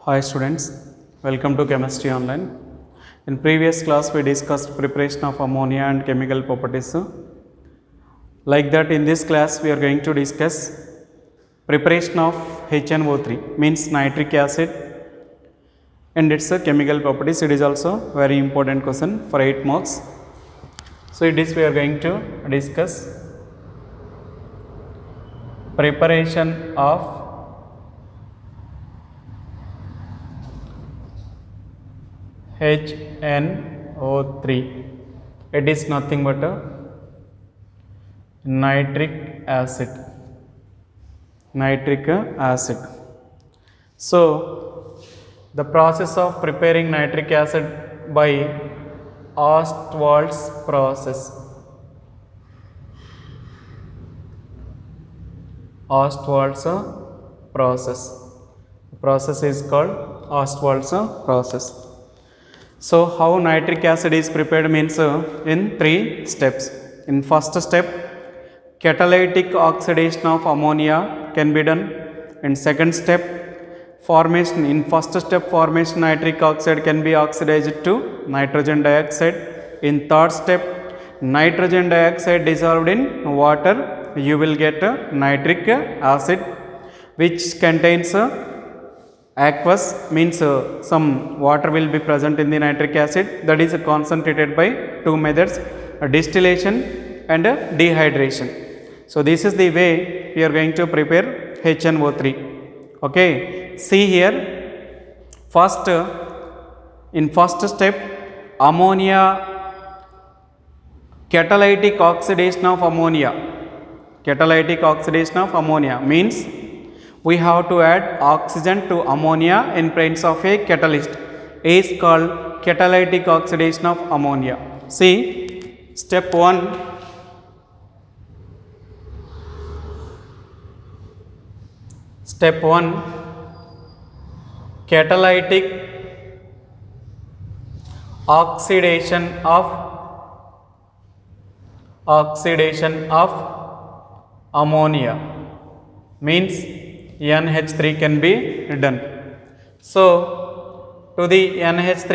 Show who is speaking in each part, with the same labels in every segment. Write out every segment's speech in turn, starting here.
Speaker 1: Hi students, welcome to Chemistry Online. In previous class we discussed preparation of ammonia and chemical properties. Like that in this class we are going to discuss preparation of HNO3 means nitric acid and its chemical properties. It is also very important question for 8 marks. So it is we are going to discuss preparation of HNO3. It is nothing but a nitric acid. So the process of preparing nitric acid by Ostwald's process. Ostwald's process. The process is called Ostwald's process. So how nitric acid is prepared means in 3 steps. In first step, catalytic oxidation of ammonia can be done. In second step, formation in first step formation nitric oxide can be oxidized to nitrogen dioxide. In third step, nitrogen dioxide dissolved in water, you will get nitric acid which contains aqueous means some water will be present in the nitric acid, that is concentrated by 2 methods, distillation and dehydration. So this is the way we are going to prepare HNO3. Okay, see here, first in first step ammonia, catalytic oxidation of ammonia. Catalytic oxidation of ammonia means we have to add oxygen to ammonia in presence of a catalyst is called catalytic oxidation of ammonia. See, step 1, catalytic oxidation of ammonia means NH3 can be done. So to the NH3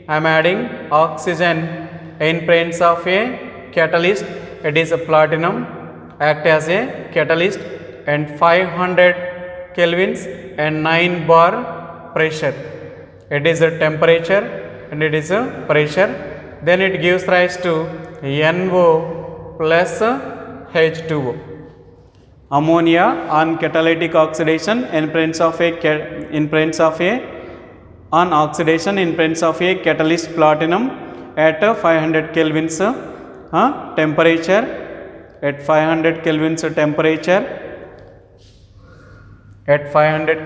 Speaker 1: I am adding oxygen in presence of a catalyst, it is a platinum, act as a catalyst and 500 kelvins and 9 bar pressure. It is a temperature and it is a pressure. Then it gives rise to NO plus H2O. Ammonia on catalytic oxidation in presence of a on oxidation in presence of a catalyst platinum at 500 kelvins temperature, at 500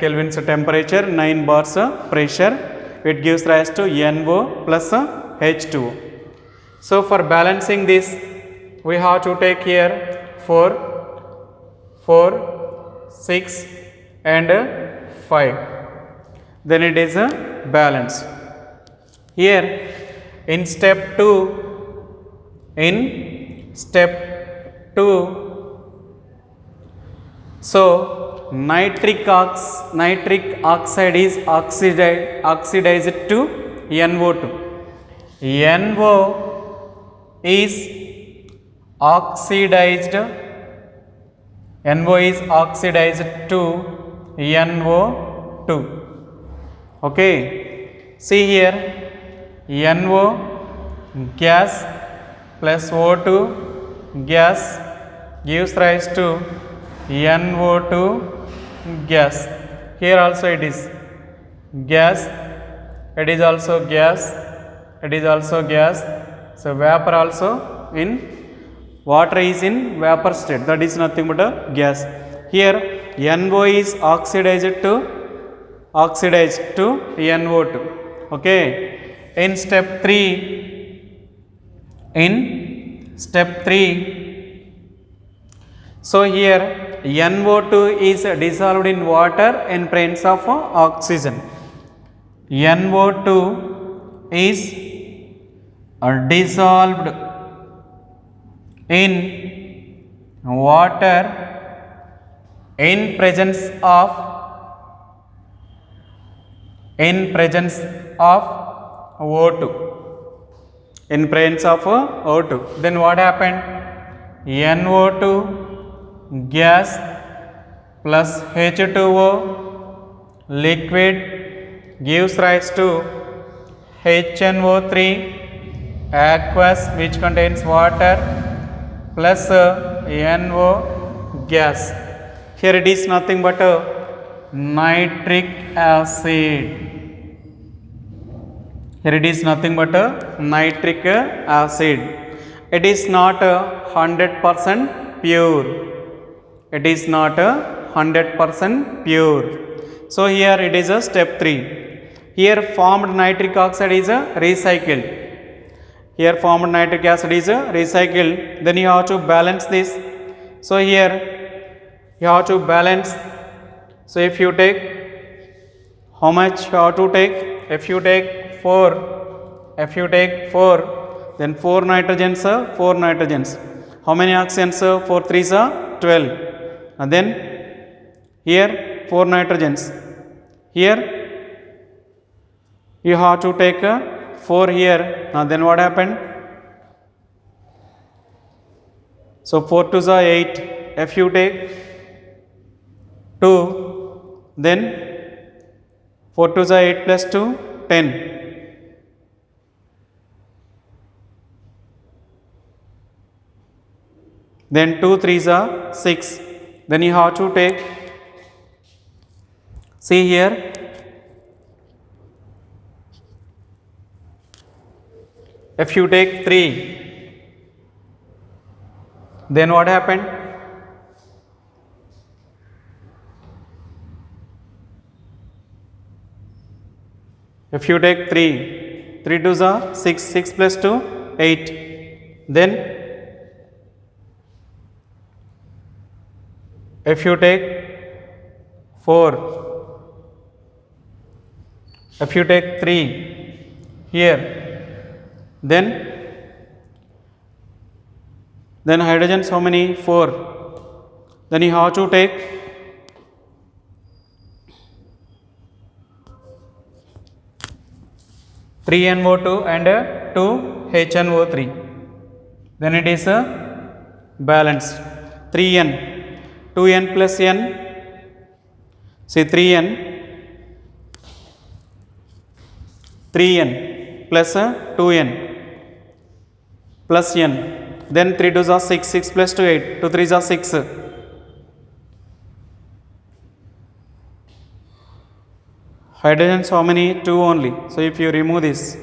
Speaker 1: kelvins temperature, 9 bars pressure, it gives rise to NO plus H2O. So for balancing this we have to take here 4, 6 and 5, then it is a balance. Here in step 2, so nitric oxide is oxidized to NO2. NO is oxidized to NO2. Okay, see here, NO gas plus O2 gas gives rise to NO2 gas. Here also it is gas, it is also gas, so vapor also in water is in vapor state, that is nothing but a gas. Here NO is oxidized to NO2. Okay, in step 3, so here NO2 is dissolved in water in presence of oxygen. NO2 is dissolved in water in presence of in presence of O2. In presence of O2. Then what happened? NO2 gas plus H2O liquid gives rise to HNO3 aqueous, which contains water, plus NO gas. Here it is nothing but nitric acid. Here it is nothing but nitric acid. It is not 100% pure. It is not 100% pure. So here it is a step 3. Here formed nitric oxide is recycled. Here formed nitric acid is recycled. Then you have to balance this. So here you have to balance. So if you take, how much you have to take? If you take 4, then 4 nitrogens, 4 nitrogens. How many oxygens? 4 3s are 12. And then here 4 nitrogens. Here you have to take 4 here. Now then what happened? So 4 2s are 8. If you take 2, then 4 2s are 8 plus 2, 10. Then 2 3s are 6. Then you have to take, see here, if you take 3, then what happened? If you take 3, 3 2s are 6, 6 plus 2, 8. Then if you take 4, if you take 3 here, then hydrogens how many? 4. Then you have to take 3NO2 and 2HNO3. Then it is balanced. 3N, 2N plus N, say 3N plus 2N plus N. Then 3 2s are 6, 6 plus 2 8, 2 3s are 6. Hydrogens how many? 2 only. So if you remove this,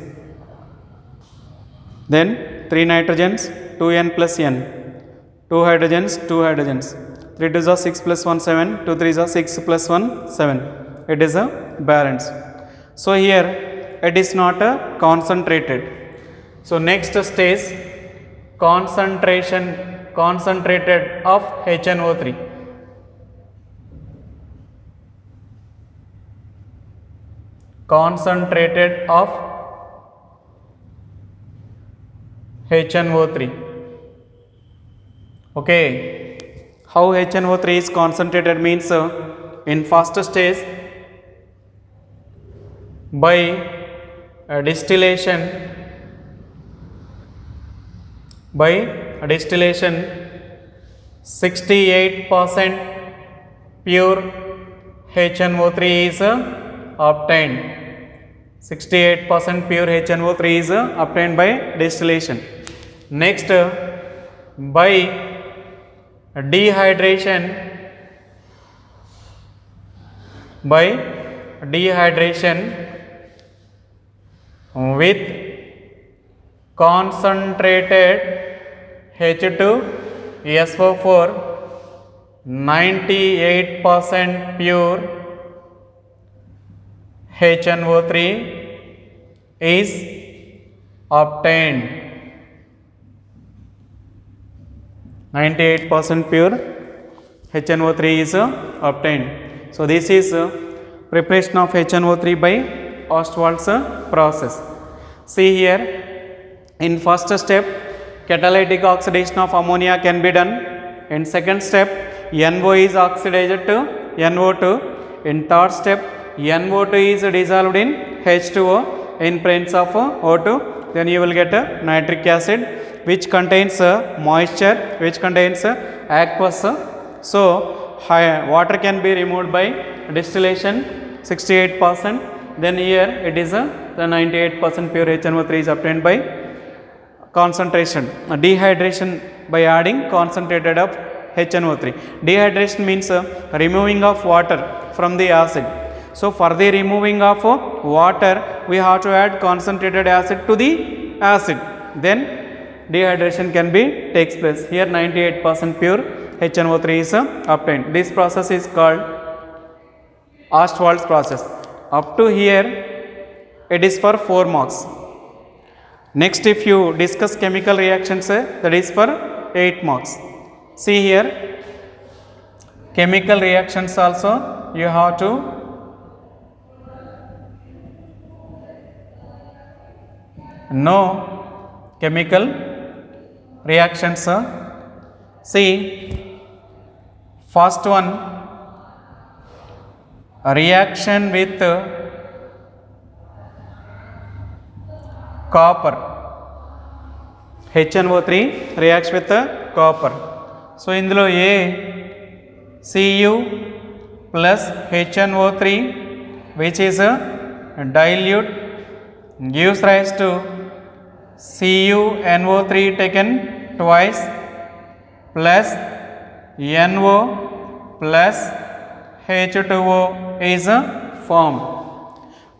Speaker 1: then 3 nitrogens, 2N plus N, 2 hydrogens, 2 hydrogens. 3 2s are 6 plus 1 7, 2 3s are 6 plus 1 7. It is a balance. So here it is not concentrated. So next stage, concentrated of HNO3. Concentrated of HNO3. Okay, how HNO3 is concentrated means in first stage by distillation 68% pure HNO3 is obtained. 68% pure HNO3 is obtained by distillation. Next, by dehydration with concentrated H2SO4, 98% pure HNO3 is obtained. 98% pure HNO3 is obtained. So this is preparation of HNO3 by Ostwald's process. See here, in first step, catalytic oxidation of ammonia can be done. In second step, NO is oxidized to NO2. In third step, NO2 is dissolved in H2O in presence of O2, then you will get nitric acid which contains moisture, which contains aqueous. So water can be removed by distillation 68%, then here it is the 98% pure HNO3 is obtained by concentration, dehydration by adding concentrated of HNO3. Dehydration means removing of water from the acid. So for the removing of water, we have to add concentrated acid to the acid. Then dehydration can be takes place. Here 98% pure HNO3 is obtained. This process is called Ostwald's process. Up to here, it is for 4 marks. Next, if you discuss chemical reactions, that is for 8 marks. See here, chemical reactions also you have to know chemical reactions. See, first one, a reaction with copper. HNO3 reacts with copper. So ఇందులో A Cu plus HNO3 which is a dilute gives rise to CuNO3 taken twice plus NO plus H2O is formed.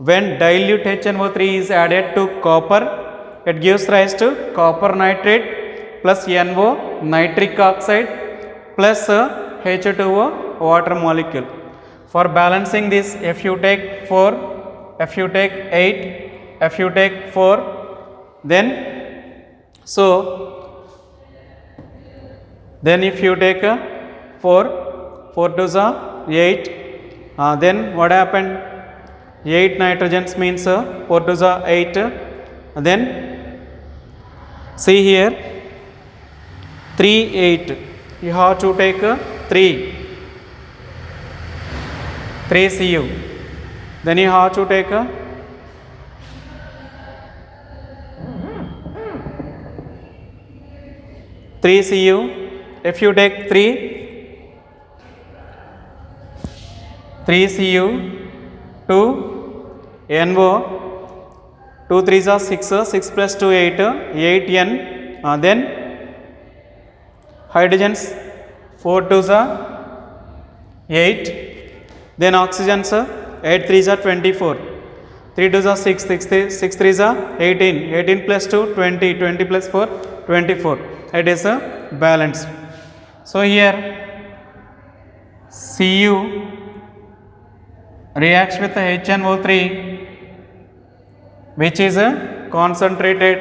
Speaker 1: When dilute HNO3 is added to copper, it gives rise to copper nitrate plus NO nitric oxide plus H2O water molecule. For balancing this, if you take 4, if you take 8, if you take 4, then if you take 4 to the 8, then what happened? 8 nitrogens means 4 to the 8, then see here 3 8, you have to take 3 Cu, then you have to take 3 Cu. If you take 3 Cu, 2 NO, 2 3s are 6, 6 plus 2 8, 8 N, then hydrogens 4 2s are 8, then oxygens 8 3s are 24, 3 2s are 6, 6 3s are 18, 18 plus 2 20, 20 plus 4 24, it is a balance. So here Cu reacts with HNO3 which is concentrated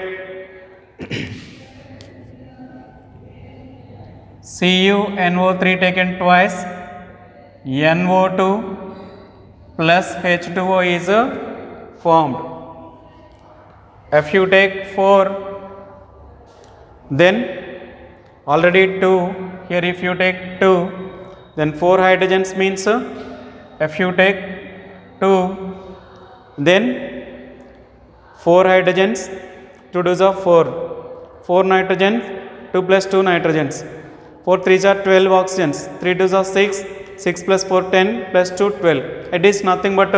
Speaker 1: CuNO3 taken twice, NO2 plus H2O is formed. If you take 4, then already 2, here if you take 2, then 4 hydrogens means if you take 2, then 4 hydrogens, 2 2s are 4, 4 nitrogens, 2 plus 2 nitrogens, 4 3s are 12 oxygens, 3 2s are 6, 6 plus 4 10 plus 2 12, it is nothing but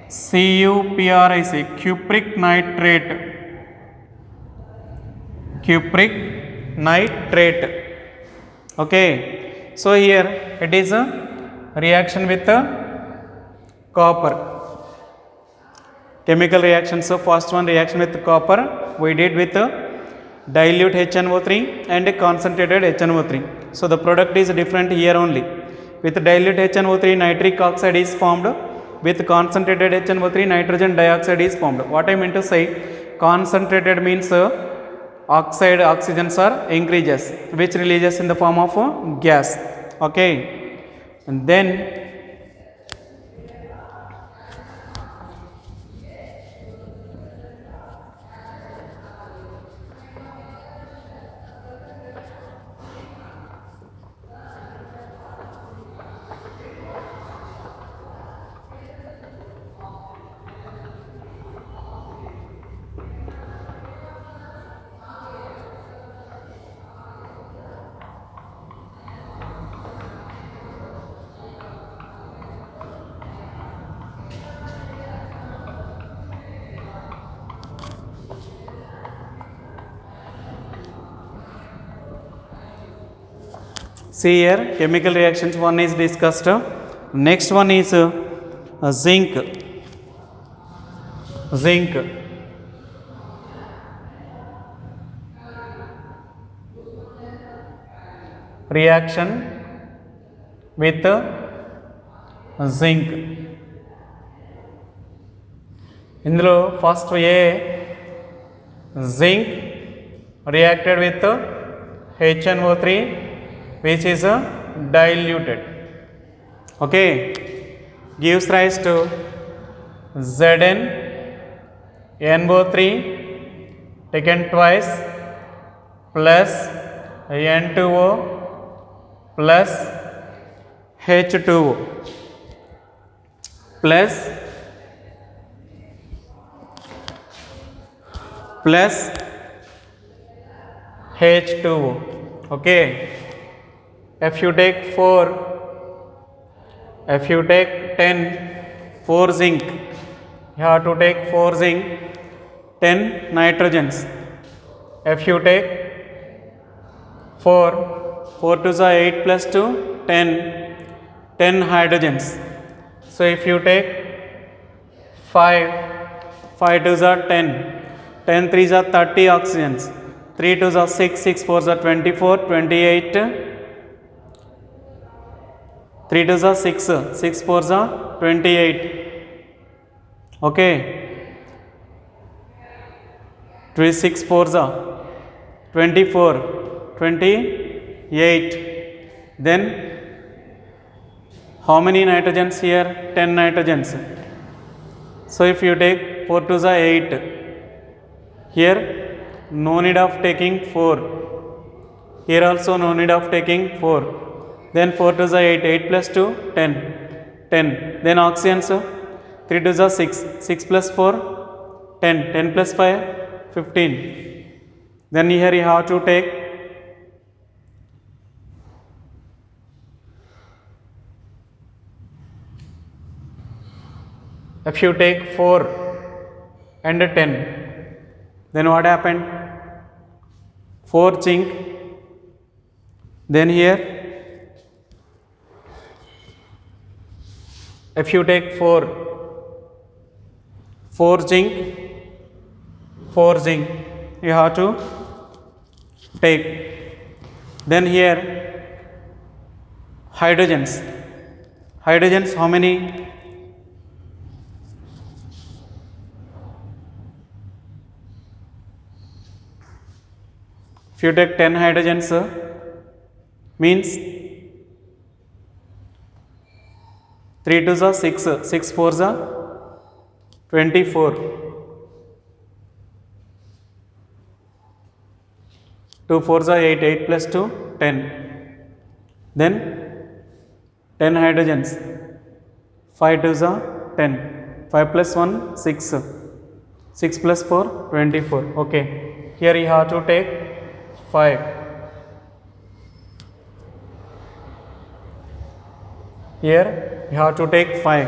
Speaker 1: CuPric, cupric nitrate, cupric nitrate. Okay, so here it is a reaction with copper. Chemical reactions, so first one reaction with copper we did with dilute HNO3 and concentrated HNO3. So the product is different here only. With dilute HNO3 nitric oxide is formed, with concentrated HNO3 nitrogen dioxide is formed. What I mean to say, concentrated means oxide oxygens are increases which releases in the form of gas. Okay, and then See here, chemical reactions one is discussed. Next one is zinc. Zinc. Reaction with zinc. ఇందులో first A zinc reacted with HNO3 which is diluted, okay, gives rise to Zn NO3 taken twice plus N2O plus H2O plus H2O, okay. If you take 4, if you take 10, 4 zinc, you have to take 4 zinc, 10 nitrogens. If you take 4, 4 to the 8 plus 2, 10, 10 hydrogens. So if you take 5, 5 to the 10, 10 3 are 30 oxygens, 3 to the 6, 6 4 are 24, 28, 3 to the 6, 6 4 are 28, okay, 3 6 4 are 24, 28, then how many nitrogens here? 10 nitrogens. So if you take 4 to the 8, here no need of taking 4, here also no need of taking 4, then 4 to the 8, 8 plus 2, 10, 10, then oxygens 3 to the 6, 6 plus 4, 10, 10 plus 5, 15, then here you have to take if you take 4 and 10, then what happened? 4 zinc, then here if you take 4 zinc, 4 zinc you have to take, then here hydrogens, how many? If you take 10 hydrogens means 3 to the 6, 6 4 the 24, 2 4 the 8, 8 plus 2, 10, then 10 hydrogens, 5 to the 10, 5 plus 1, 6, 6 plus 4, 24, okay. Here you have to take 5, here you have to take 5,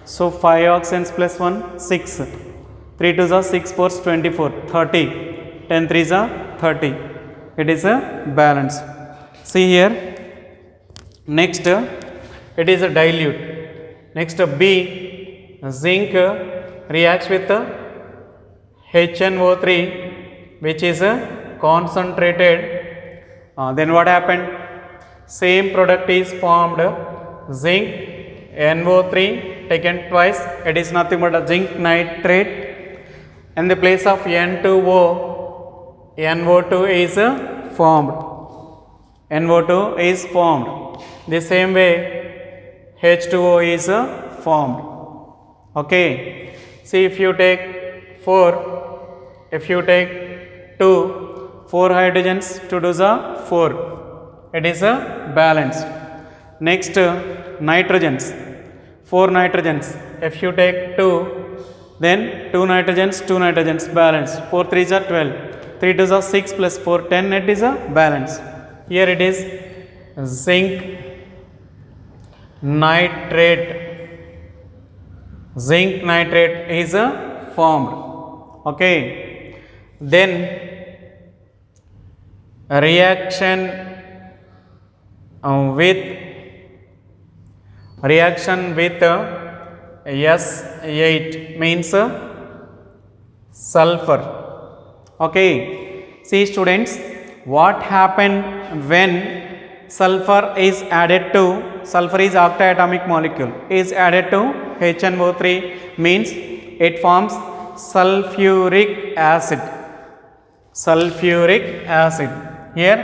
Speaker 1: so 5 oxygens plus 1, 6, 3 to the 6 4 24, 30, 10 3 is 30, it is a balance. See here, next it is a dilute. Next B, zinc reacts with HNO3 which is concentrated, then what happened? Same product is formed, zinc NO3 taken twice, it is nothing but a zinc nitrate, in the place of N2O, NO2 is formed, NO2 is formed, the same way H2O is formed, okay. See, if you take 4, if you take 2, 4 hydrogens, 2 to the 4, it is a balance. Next nitrogens, 4 nitrogens, if you take 2, then 2 nitrogens balance, 4 3 are 12, 3 to the 6 plus 4 10, it is a balance. Here it is zinc nitrate, zinc nitrate is formed, okay. Then reaction with reaction with S8 means sulfur. Okay, see students, what happened when sulfur is octatomic molecule is added to HNO3 means it forms sulfuric acid. Here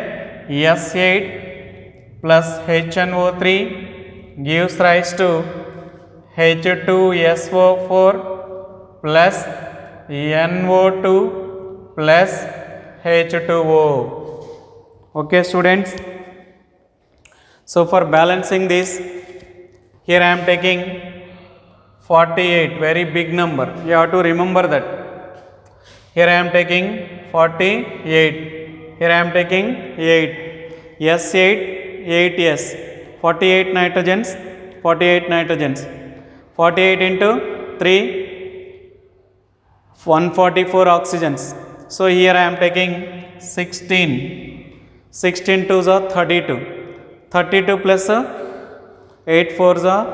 Speaker 1: S8 plus HNO3 gives rise to H2SO4 plus NO2 plus H2O. Okay students, so for balancing this, here I am taking 48, very big number, you have to remember that. Here I am taking 48, here I am taking 8, S8, 8S, 48 nitrogens, 48 into 3, 144 oxygens. So here I am taking 16, 16 twos are 32, 32 plus 8 fours are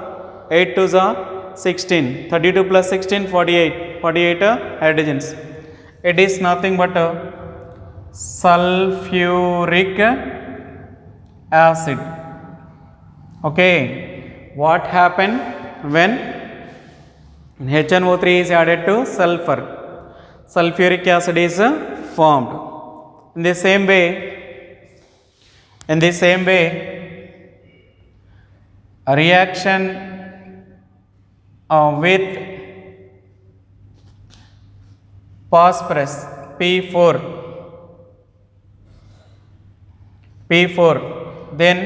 Speaker 1: 8 twos are 16, 32 plus 16 48, 48 hydrogens. It is nothing but sulfuric acid. Okay, what happened when HNO3 is added to sulfur? Sulfuric acid is formed. In the same way, a reaction with phosphorus P4, then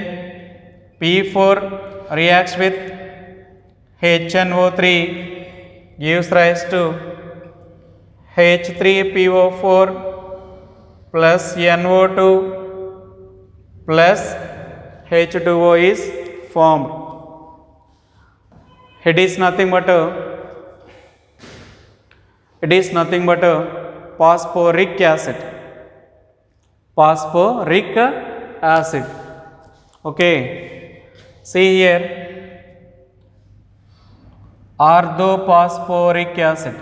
Speaker 1: P4 reacts with HNO3 gives rise to H3PO4 plus NO2 plus H2O is formed. It is nothing but phosphoric acid. Okay, see here, orthophosphoric acid.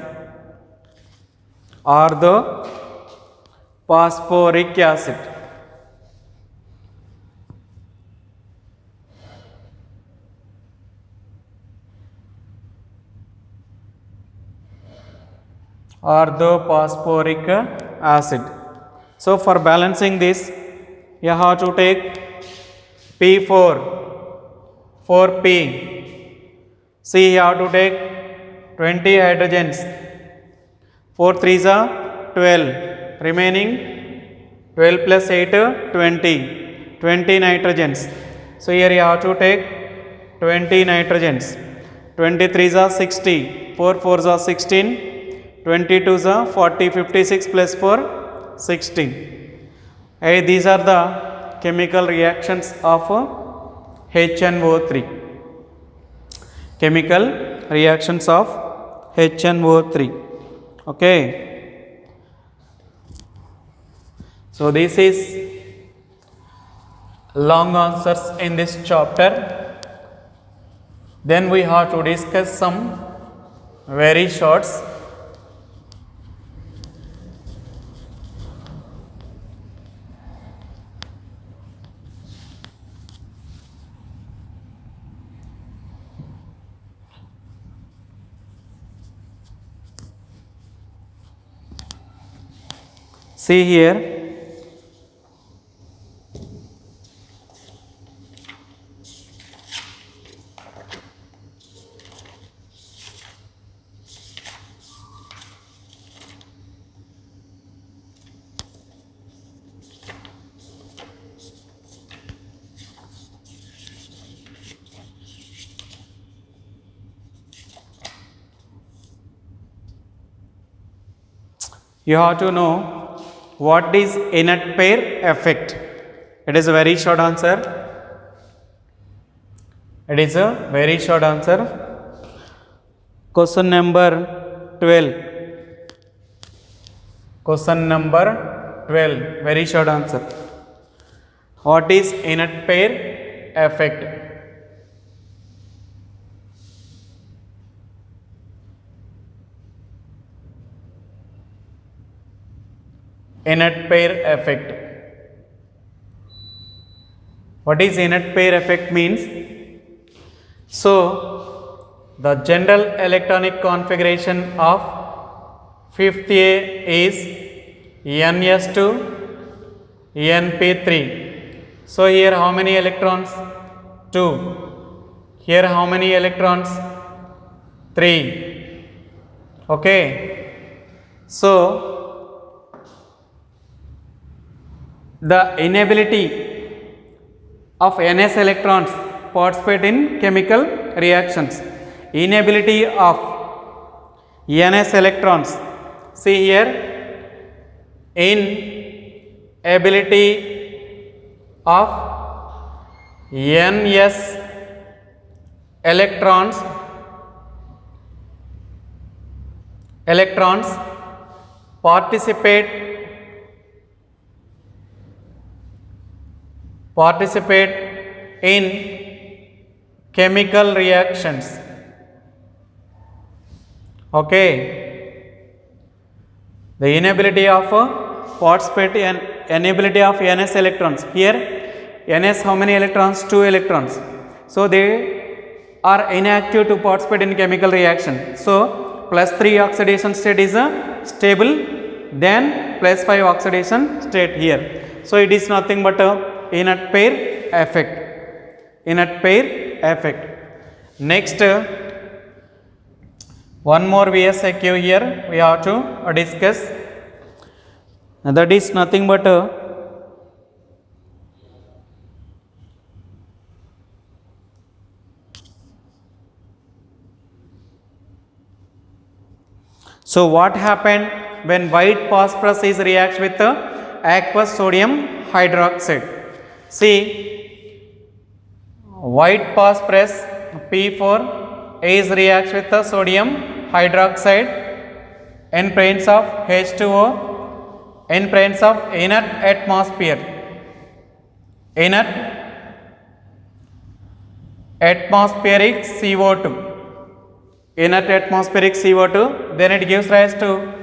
Speaker 1: Orthophosphoric acid. So for balancing this, you have to take P4, 4P. See, you have to take 20 hydrogens. 4 3s are 12. Remaining 12 plus 8 20. 20 nitrogens. So here you have to take 20 nitrogens. 23s are 60. 4 4s are 16. 22s are 40, 56 plus 4, 60. These are the chemical reactions of HNO3. Chemical reactions of HNO3. Okay. So this is long answers in this chapter. Then we have to discuss some very shorts. See here, you have to know what is inert pair effect. It is a very short answer. Question number 12. Very short answer. What is inert pair effect. Inert pair effect. What is inert pair effect means? So the general electronic configuration of fifth A is NS2 NP3. So here how many electrons? 2. Here how many electrons? 3. Okay. So the inability of NS electrons participate in chemical reactions. Inability of NS electrons. See here, inability of NS electrons participate in chemical reactions. Okay. The inability of participate in inability of NS electrons. Here NS how many electrons? 2 electrons. So they are inactive to participate in chemical reaction. So +3 oxidation state is a stable, then +5 oxidation state here. So it is nothing but a inert pair effect. Inert pair effect. Next, one more VSIQ here we have to discuss. That is nothing but so what happened when white phosphorus is reacts with aqueous sodium hydroxide? See, white phosphorus P4 is reacts with the sodium hydroxide in presence of H2O in presence of inert atmosphere. Inert atmospheric CO2. Inert atmospheric CO2, then it gives rise to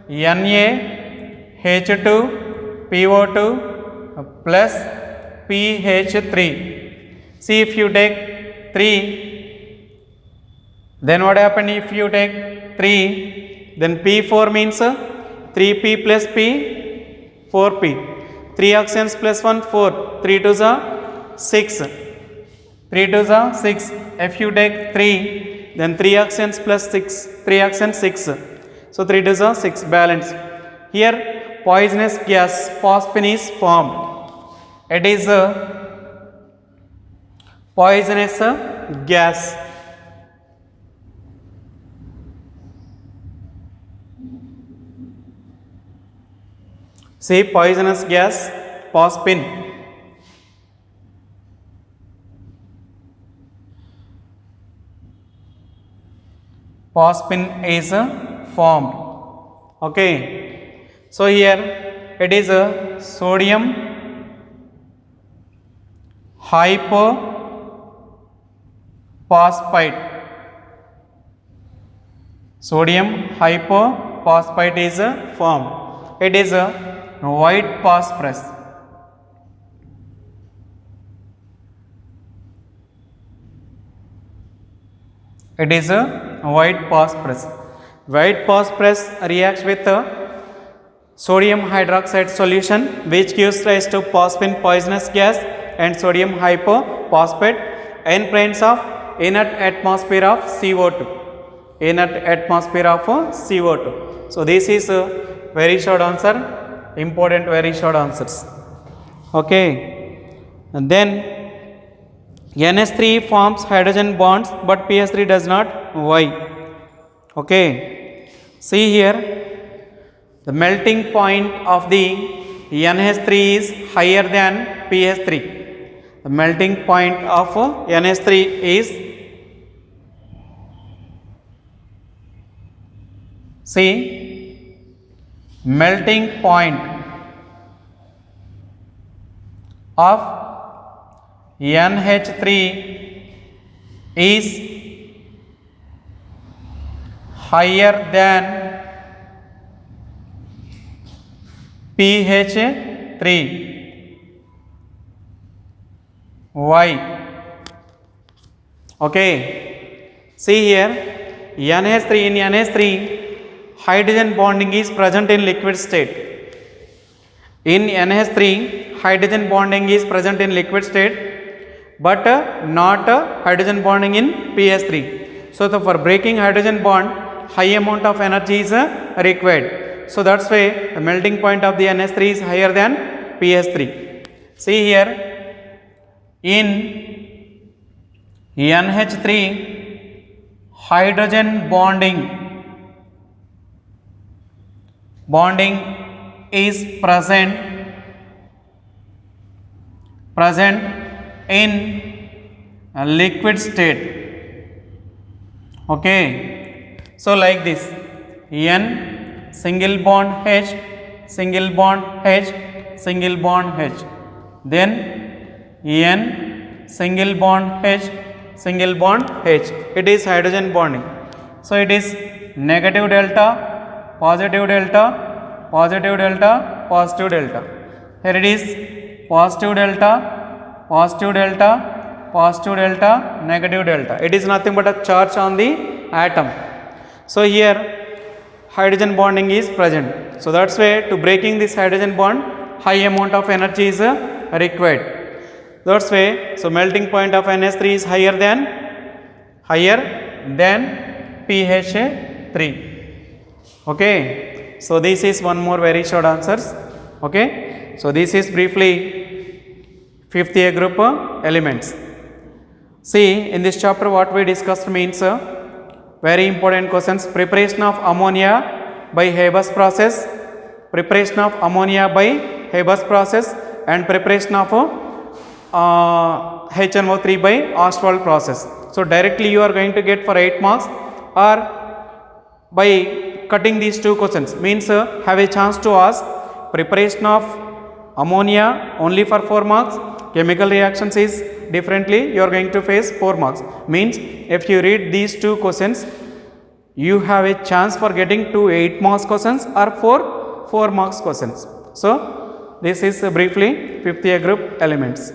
Speaker 1: NaH2 PO2 plus PH3. See, if you take 3, then what happen if you take 3, then P4 means 3P plus P, 4P. 3 oxygens plus 1, 4. 3 2s are 6. 3 2s are 6. If you take 3, then 3 oxygens plus 6. 3 oxygens 6. So 3 2s are 6, balance. Here poisonous gas phosphine is formed. It is a poisonous gas. See, poisonous gas phosphine. Phosphine is formed. Okay. So here it is a sodium hypophosphite. Sodium hypophosphite is formed. It is a white phosphorus. It is a white phosphorus. White phosphorus reacts with a sodium hydroxide solution, which gives rise to phosphine poisonous gas and sodium hypophosphate in presence of inert atmosphere of CO2. Inert atmosphere of CO2. So this is a very short answer, important very short answers. Okay. And then NS3 forms hydrogen bonds, but PS3 does not. Why? Okay. See here, the melting point of the NH3 is higher than PS3. The melting point of NH3 is, see, melting point of NH3 is higher than pH3. Why? Okay, see here, NH3, in NH3 hydrogen bonding is present in liquid state. In NH3 hydrogen bonding is present in liquid state, but not hydrogen bonding in pH3. So for breaking hydrogen bond, high amount of energy is required. So that's why the melting point of the NH3 is higher than pH3. See here, in NH3 hydrogen bonding is present in a liquid state. Okay, so like this, N single bond H, single bond H, single bond H, then N single bond H, single bond H. It is hydrogen bonding. So it is negative delta, positive delta, positive delta, positive delta. Here it is positive delta, positive delta, positive delta, negative delta. It is nothing but a charge on the atom. So here hydrogen bonding is present. So that's why to breaking this hydrogen bond, high amount of energy is required. That's why, so melting point of NH3 is higher than pH3. Okay, so this is one more very short answers. Okay, so this is briefly fifth A group elements. See, in this chapter what we discussed means very important questions: preparation of ammonia by Haber's process, preparation of ammonia by Haber's process, and preparation of HNO3 by Ostwald process. So directly you are going to get for 8 marks, or by cutting these two questions means have a chance to ask preparation of ammonia only for 4 marks, chemical reactions is differently, you are going to face 4 marks. Means if you read these two questions, you have a chance for getting 2 8 marks questions or 4 marks questions. So this is briefly fifth year group elements.